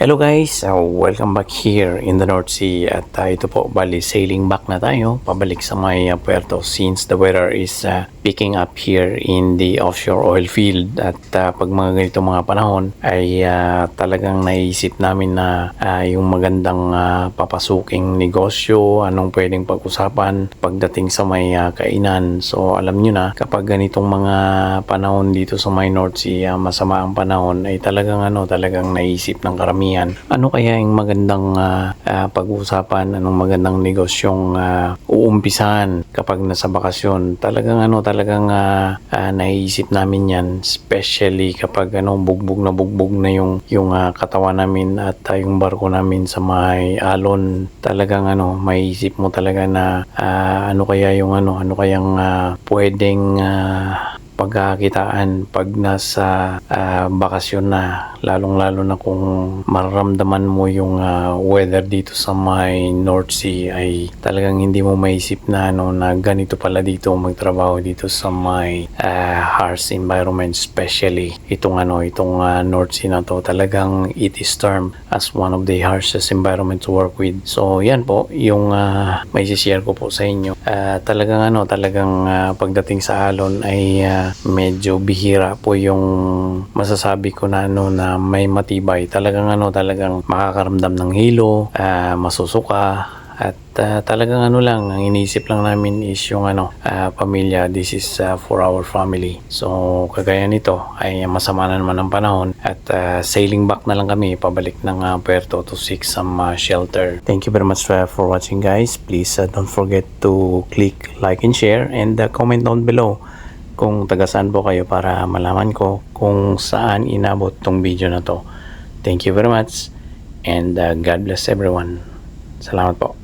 Hello guys, welcome back here in the North Sea at ito po, bali sailing back na tayo pabalik sa may puerto since the weather is picking up here in the offshore oil field at pag mga ganito mga panahon ay talagang naisip namin na yung magandang papasuking negosyo, anong pwedeng pag-usapan pagdating sa may kainan. So alam nyo na kapag ganitong mga panahon dito sa may North Sea, masama ang panahon ay talagang naisip ng karamihan ano kaya yung magandang pag-uusapan, anong magandang negosyong uumpisahan kapag nasa bakasyon. Talagang naisip namin yan, especially kapag bugbog na yung katawan namin at yung barko namin sa may alon. Talagang maiisip mo talaga na ano kayang pwedeng pagkakitaan pag nasa bakasyon na, lalong-lalo na kung mararamdaman mo yung weather dito sa may North Sea ay talagang hindi mo maisip na na ganito pala dito magtrabaho dito sa may harsh environment, especially itong North Sea na to. Talagang it is termed as one of the harshest environment to work with. So yan po yung may share ko po sa inyo. Talagang pagdating sa alon ay medyo bihira po yung masasabi ko na na may matibay. Talagang makakaramdam ng hilo, masusuka at talagang lang ang iniisip lang namin is yung pamilya. This is for our family. So kagaya nito ay masama na naman ang panahon at sailing back na lang kami pabalik ng puerto to seek some shelter. Thank you very much for watching guys. Please don't forget to click like and share and comment down below kung taga saan po kayo para malaman ko kung saan inabot tong video na to. Thank you very much and God bless everyone. Salamat po.